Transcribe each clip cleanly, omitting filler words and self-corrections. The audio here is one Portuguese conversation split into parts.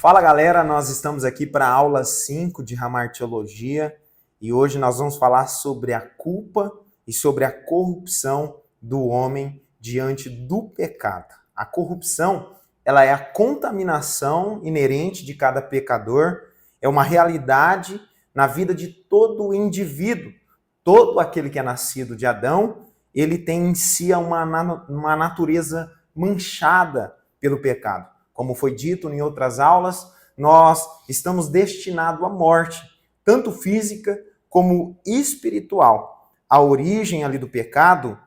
Fala galera, nós estamos aqui para a aula 5 de Hamartiologia e hoje nós vamos falar sobre a culpa e sobre a corrupção do homem diante do pecado. A corrupção, ela é a contaminação inerente de cada pecador, é uma realidade na vida de todo indivíduo. Todo aquele que é nascido de Adão, ele tem em si uma natureza manchada pelo pecado. Como foi dito em outras aulas, nós estamos destinados à morte, tanto física como espiritual. A origem ali do pecado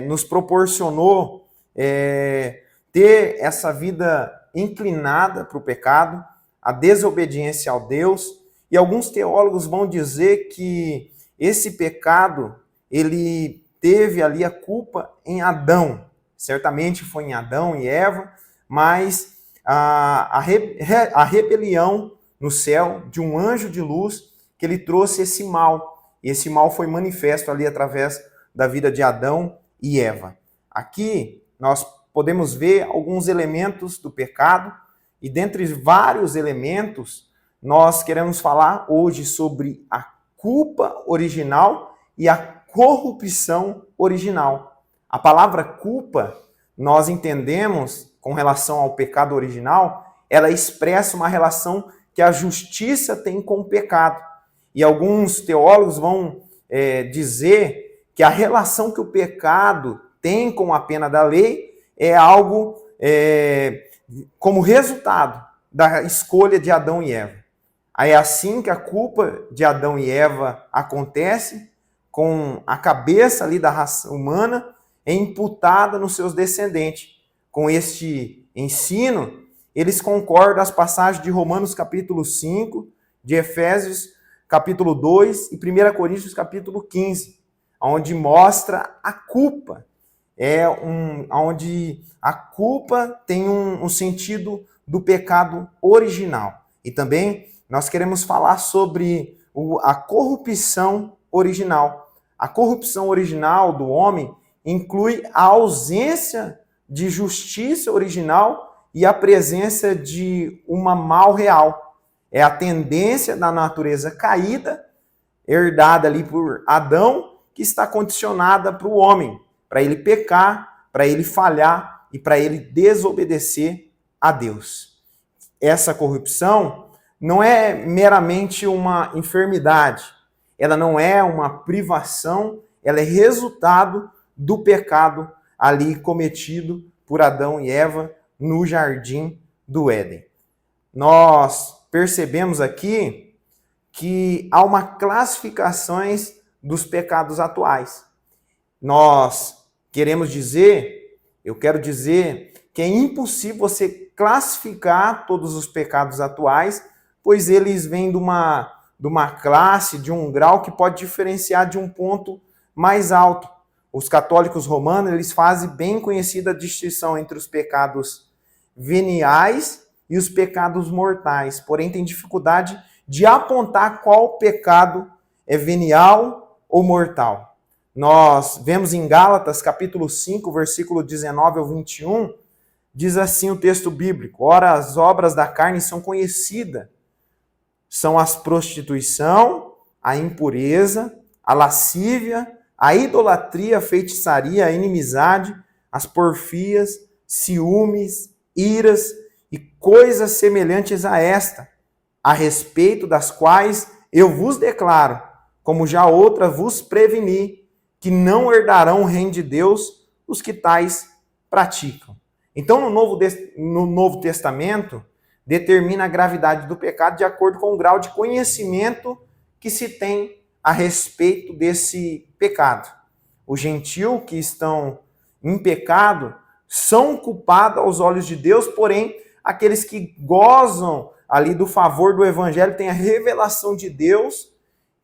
nos proporcionou ter essa vida inclinada para o pecado, a desobediência ao Deus, e alguns teólogos vão dizer que esse pecado, ele teve ali a culpa em Adão. Certamente foi em Adão e Eva, mas a rebelião no céu de um anjo de luz que ele trouxe esse mal. E esse mal foi manifesto ali através da vida de Adão e Eva. Aqui nós podemos ver alguns elementos do pecado e dentre vários elementos nós queremos falar hoje sobre a culpa original e a corrupção original. A palavra culpa, nós entendemos, com relação ao pecado original, ela expressa uma relação que a justiça tem com o pecado. E alguns teólogos vão dizer que a relação que o pecado tem com a pena da lei é algo como resultado da escolha de Adão e Eva. Aí é assim que a culpa de Adão e Eva acontece, com a cabeça ali da raça humana, é imputada nos seus descendentes. Com este ensino, eles concordam as passagens de Romanos capítulo 5, de Efésios capítulo 2 e 1 Coríntios capítulo 15, onde mostra a culpa. Onde a culpa tem um sentido do pecado original. E também nós queremos falar sobre a corrupção original. A corrupção original do homem inclui a ausência de justiça original e a presença de uma mal real. É a tendência da natureza caída, herdada ali por Adão, que está condicionada para o homem, para ele pecar, para ele falhar e para ele desobedecer a Deus. Essa corrupção não é meramente uma enfermidade, ela não é uma privação, ela é resultado do pecado ali cometido por Adão e Eva no jardim do Éden. Nós percebemos aqui que há uma classificação dos pecados atuais. Eu quero dizer que é impossível você classificar todos os pecados atuais, pois eles vêm de uma classe, de um grau que pode diferenciar de um ponto mais alto. Os católicos romanos, eles fazem bem conhecida a distinção entre os pecados veniais e os pecados mortais. Porém, tem dificuldade de apontar qual pecado é venial ou mortal. Nós vemos em Gálatas, capítulo 5, versículo 19 ao 21, diz assim o texto bíblico: ora, as obras da carne são conhecidas. São a prostituição, a impureza, a lascívia, a idolatria, a feitiçaria, a inimizade, as porfias, ciúmes, iras e coisas semelhantes a esta, a respeito das quais eu vos declaro, como já outra vos preveni, que não herdarão o reino de Deus os que tais praticam. Então, no Novo Testamento, determina a gravidade do pecado de acordo com o grau de conhecimento que se tem a respeito desse pecado. Os gentios que estão em pecado são culpados aos olhos de Deus, porém, aqueles que gozam ali do favor do evangelho têm a revelação de Deus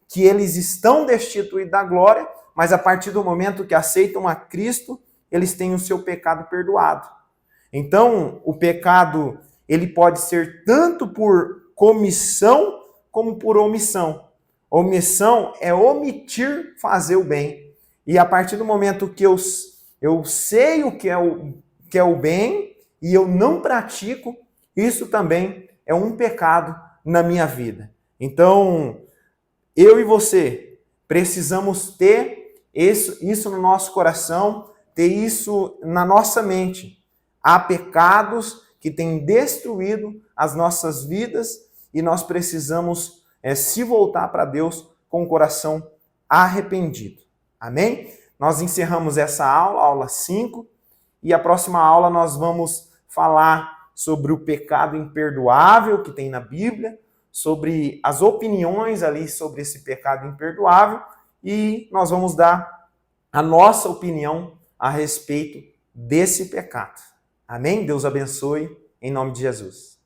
que eles estão destituídos da glória, mas a partir do momento que aceitam a Cristo, eles têm o seu pecado perdoado. Então, o pecado, ele pode ser tanto por comissão como por omissão. Omissão é omitir fazer o bem. E a partir do momento que eu sei o que é o bem e eu não pratico, isso também é um pecado na minha vida. Então, eu e você precisamos ter isso no nosso coração, ter isso na nossa mente. Há pecados que têm destruído as nossas vidas e nós precisamos se voltar para Deus com o coração arrependido. Amém? Nós encerramos essa aula, aula 5, e a próxima aula nós vamos falar sobre o pecado imperdoável que tem na Bíblia, sobre as opiniões ali sobre esse pecado imperdoável, e nós vamos dar a nossa opinião a respeito desse pecado. Amém? Deus abençoe, em nome de Jesus.